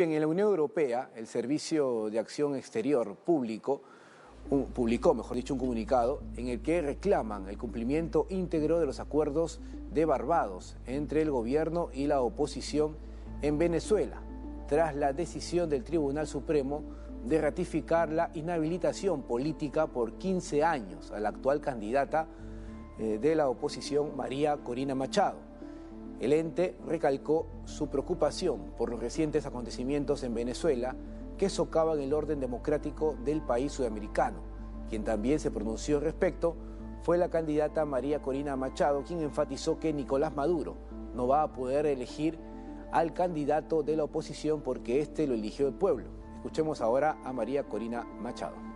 En la Unión Europea, el Servicio de Acción Exterior publicó, mejor dicho, un comunicado en el que reclaman el cumplimiento íntegro de los acuerdos de Barbados entre el gobierno y la oposición en Venezuela, tras la decisión del Tribunal Supremo de ratificar la inhabilitación política por 15 años a la actual candidata de la oposición, María Corina Machado. El ente recalcó su preocupación por los recientes acontecimientos en Venezuela que socavan el orden democrático del país sudamericano. Quien también se pronunció al respecto fue la candidata María Corina Machado, quien enfatizó que Nicolás Maduro no va a poder elegir al candidato de la oposición porque éste lo eligió el pueblo. Escuchemos ahora a María Corina Machado.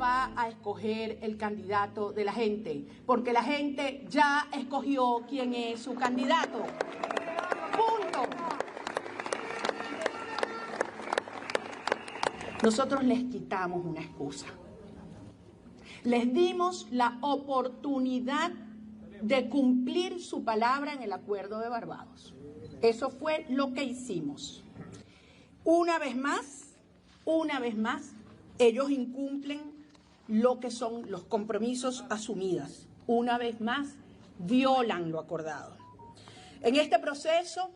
Va a escoger el candidato de la gente, porque la gente ya escogió quién es su candidato. Punto. Nosotros les quitamos una excusa. Les dimos la oportunidad de cumplir su palabra en el Acuerdo de Barbados. Eso fue lo que hicimos. Una vez más, ellos incumplen lo que son los compromisos asumidos. Una vez más, violan lo acordado. En este proceso,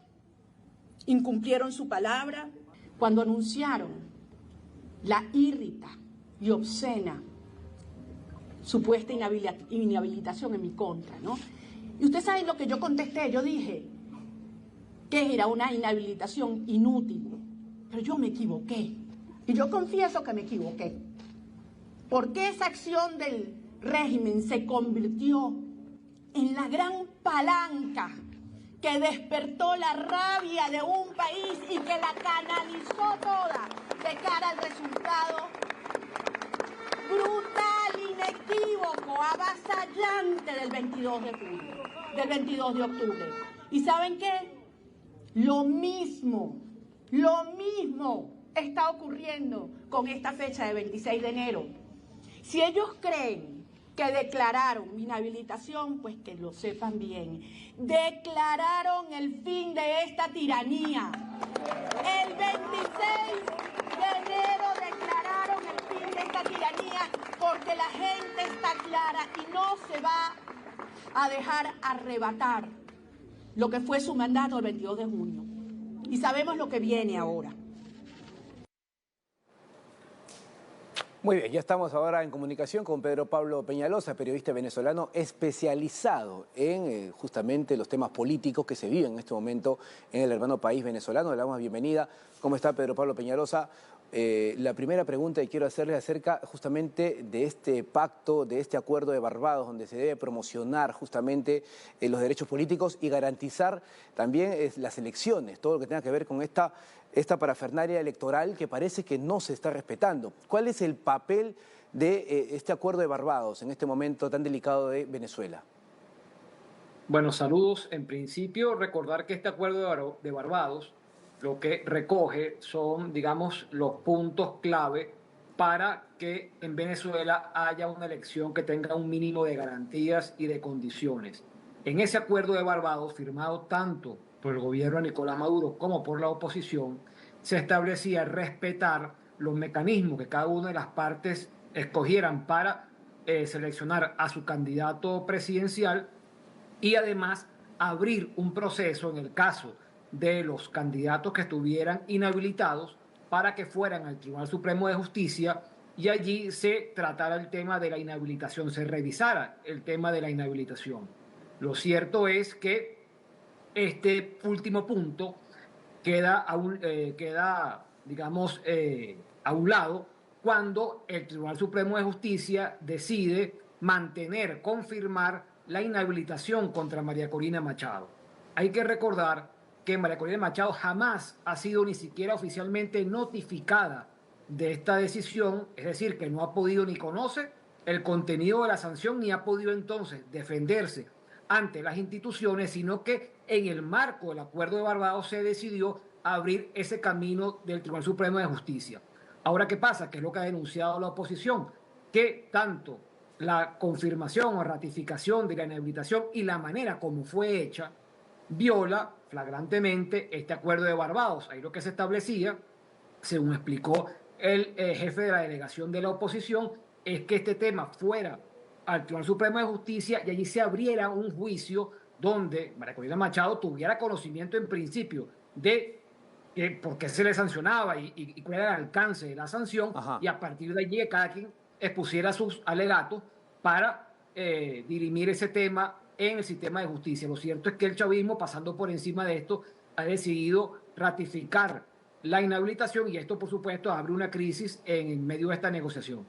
incumplieron su palabra cuando anunciaron la írrita y obscena supuesta inhabilitación en mi contra, ¿no? Y ustedes saben lo que yo contesté. Yo dije que era una inhabilitación inútil, pero yo me equivoqué. Y yo confieso que me equivoqué. Porque esa acción del régimen se convirtió en la gran palanca que despertó la rabia de un país y que la canalizó toda de cara al resultado brutal, inequívoco, avasallante del 22 de octubre. ¿Y saben qué? Lo mismo está ocurriendo con esta fecha de 26 de enero. Si ellos creen que declararon mi inhabilitación, pues que lo sepan bien. Declararon el fin de esta tiranía. El 26 de enero declararon el fin de esta tiranía porque la gente está clara y no se va a dejar arrebatar lo que fue su mandato el 22 de junio. Y sabemos lo que viene ahora. Muy bien, ya estamos ahora en comunicación con Pedro Pablo Peñalosa, periodista venezolano especializado en justamente los temas políticos que se viven en este momento en el hermano país venezolano. Le damos la bienvenida. ¿Cómo está Pedro Pablo Peñalosa? La primera pregunta que quiero hacerle acerca justamente de este pacto, de este acuerdo de Barbados, donde se debe promocionar justamente los derechos políticos y garantizar también las elecciones, todo lo que tenga que ver con esta parafernalia electoral que parece que no se está respetando. ¿Cuál es el papel de este acuerdo de Barbados en este momento tan delicado de Venezuela? Bueno, saludos. En principio, recordar que este acuerdo de Barbados lo que recoge son, digamos, los puntos clave para que en Venezuela haya una elección que tenga un mínimo de garantías y de condiciones. En ese acuerdo de Barbados, firmado tanto por el gobierno de Nicolás Maduro como por la oposición, se establecía respetar los mecanismos que cada una de las partes escogieran para seleccionar a su candidato presidencial y además abrir un proceso en el caso de los candidatos que estuvieran inhabilitados para que fueran al Tribunal Supremo de Justicia y allí se tratara el tema de la inhabilitación, se revisara el tema de la inhabilitación. Lo cierto es que este último punto queda a un lado cuando el Tribunal Supremo de Justicia decide confirmar la inhabilitación contra María Corina Machado. Hay que recordar que María Corina Machado jamás ha sido ni siquiera oficialmente notificada de esta decisión, es decir, que no ha podido ni conoce el contenido de la sanción ni ha podido entonces defenderse ante las instituciones, sino que en el marco del Acuerdo de Barbados se decidió abrir ese camino del Tribunal Supremo de Justicia. Ahora, ¿qué pasa? Que es lo que ha denunciado la oposición, que tanto la confirmación o ratificación de la inhabilitación y la manera como fue hecha viola flagrantemente este acuerdo de Barbados. Ahí lo que se establecía según explicó el jefe de la delegación de la oposición, es que este tema fuera al Tribunal Supremo de Justicia y allí se abriera un juicio donde María Corina Machado tuviera conocimiento en principio de por qué se le sancionaba y cuál era el alcance de la sanción. Ajá. Y a partir de allí cada quien expusiera sus alegatos para dirimir ese tema en el sistema de justicia. Lo cierto es que el chavismo, pasando por encima de esto, ha decidido ratificar la inhabilitación y esto, por supuesto, abre una crisis en medio de esta negociación.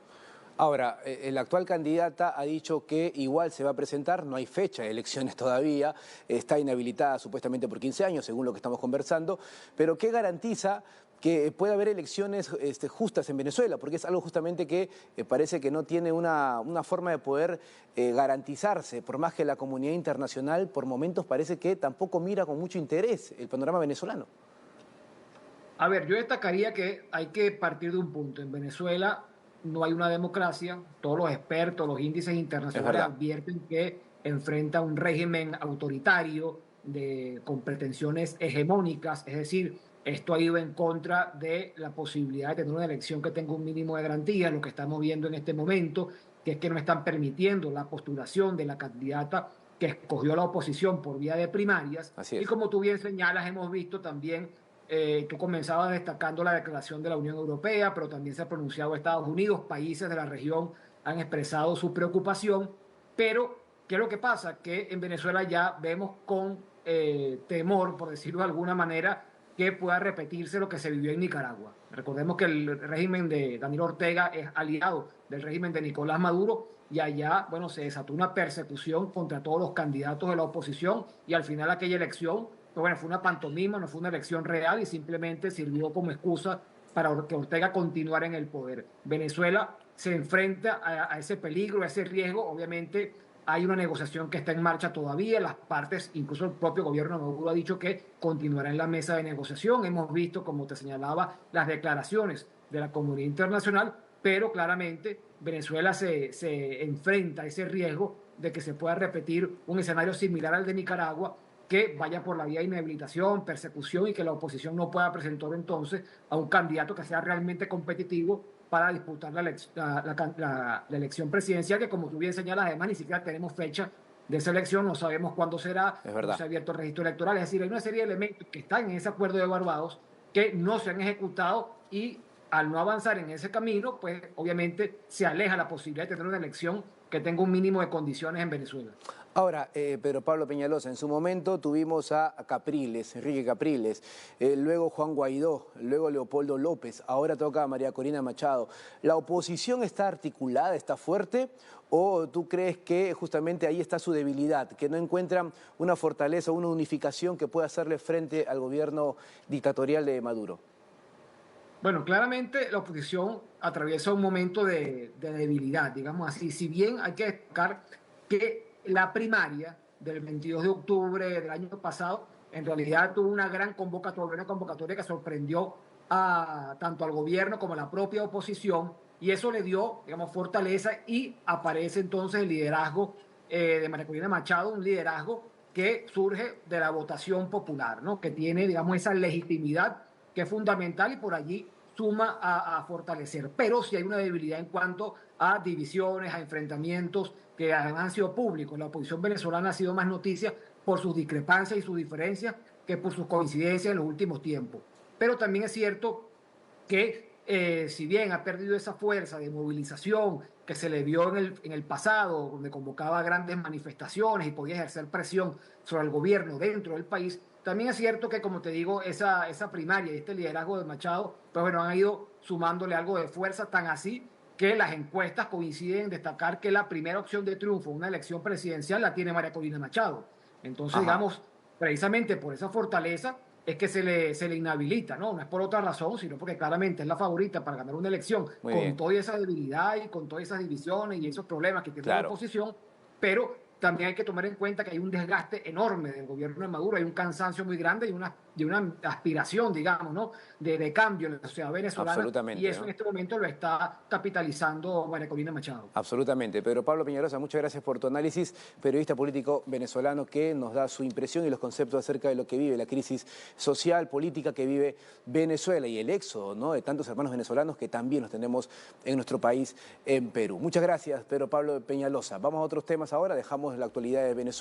Ahora, la actual candidata ha dicho que igual se va a presentar, no hay fecha de elecciones todavía, está inhabilitada supuestamente por 15 años, según lo que estamos conversando, pero ¿qué garantiza que pueda haber elecciones justas en Venezuela? Porque es algo justamente que parece que no tiene una forma de poder garantizarse, por más que la comunidad internacional por momentos parece que tampoco mira con mucho interés el panorama venezolano. A ver, yo destacaría que hay que partir de un punto. En Venezuela no hay una democracia, todos los expertos, los índices internacionales advierten que enfrenta un régimen autoritario con pretensiones hegemónicas, es decir, esto ha ido en contra de la posibilidad de tener una elección que tenga un mínimo de garantía, lo que estamos viendo en este momento, que es que no están permitiendo la postulación de la candidata que escogió la oposición por vía de primarias. Así es. Y como tú bien señalas, hemos visto también tú comenzabas destacando la declaración de la Unión Europea, pero también se ha pronunciado Estados Unidos, países de la región han expresado su preocupación, pero ¿qué es lo que pasa? Que en Venezuela ya vemos con temor, por decirlo de alguna manera, que pueda repetirse lo que se vivió en Nicaragua. Recordemos que el régimen de Daniel Ortega es aliado del régimen de Nicolás Maduro y allá, bueno, se desató una persecución contra todos los candidatos de la oposición y al final aquella elección, pero bueno, fue una pantomima, no fue una elección real y simplemente sirvió como excusa para que Ortega continuara en el poder. Venezuela se enfrenta a ese peligro, a ese riesgo. Obviamente hay una negociación que está en marcha todavía. Las partes, incluso el propio gobierno de Maduro ha dicho que continuará en la mesa de negociación. Hemos visto, como te señalaba, las declaraciones de la comunidad internacional, pero claramente Venezuela se enfrenta a ese riesgo de que se pueda repetir un escenario similar al de Nicaragua, que vaya por la vía de inhabilitación, persecución y que la oposición no pueda presentar entonces a un candidato que sea realmente competitivo para disputar la elección presidencial, que como tú bien señalas, además ni siquiera tenemos fecha de esa elección, no sabemos cuándo será, no se ha abierto el registro electoral, es decir, hay una serie de elementos que están en ese acuerdo de Barbados que no se han ejecutado y al no avanzar en ese camino, pues obviamente se aleja la posibilidad de tener una elección que tenga un mínimo de condiciones en Venezuela. Ahora, Pedro Pablo Peñalosa, en su momento tuvimos a Capriles, Enrique Capriles, luego Juan Guaidó, luego Leopoldo López, ahora toca a María Corina Machado. ¿La oposición está articulada, está fuerte o tú crees que justamente ahí está su debilidad, que no encuentran una fortaleza, una unificación que pueda hacerle frente al gobierno dictatorial de Maduro? Bueno, claramente la oposición atraviesa un momento de debilidad, digamos así. Si bien hay que destacar que la primaria del 22 de octubre del año pasado en realidad tuvo una convocatoria que sorprendió tanto al gobierno como a la propia oposición y eso le dio, digamos, fortaleza y aparece entonces el liderazgo de María Corina Machado, un liderazgo que surge de la votación popular, ¿no? Que tiene, digamos, esa legitimidad que es fundamental y por allí suma a fortalecer. Pero sí hay una debilidad en cuanto a divisiones, a enfrentamientos que han sido públicos. La oposición venezolana ha sido más noticia por sus discrepancias y sus diferencias que por sus coincidencias en los últimos tiempos. Pero también es cierto que si bien ha perdido esa fuerza de movilización que se le vio en el pasado, donde convocaba grandes manifestaciones y podía ejercer presión sobre el gobierno dentro del país, también es cierto que, como te digo, esa primaria y este liderazgo de Machado, pues bueno, han ido sumándole algo de fuerza, tan así que las encuestas coinciden en destacar que la primera opción de triunfo en una elección presidencial la tiene María Corina Machado. Entonces, digamos, precisamente por esa fortaleza es que se le inhabilita, ¿no? No es por otra razón, sino porque claramente es la favorita para ganar una elección con toda esa debilidad y con todas esas divisiones y esos problemas que tiene la oposición, pero también hay que tomar en cuenta que hay un desgaste enorme del gobierno de Maduro, hay un cansancio muy grande y unas una aspiración, digamos, ¿no? de cambio en la sociedad venezolana. Absolutamente, Y eso ¿no? en este momento lo está capitalizando María Corina Machado. Absolutamente. Pedro Pablo Peñalosa, muchas gracias por tu análisis, periodista político venezolano que nos da su impresión y los conceptos acerca de lo que vive la crisis social, política que vive Venezuela y el éxodo, ¿no?, de tantos hermanos venezolanos que también los tenemos en nuestro país, en Perú. Muchas gracias, Pedro Pablo Peñalosa. Vamos a otros temas ahora, dejamos la actualidad de Venezuela.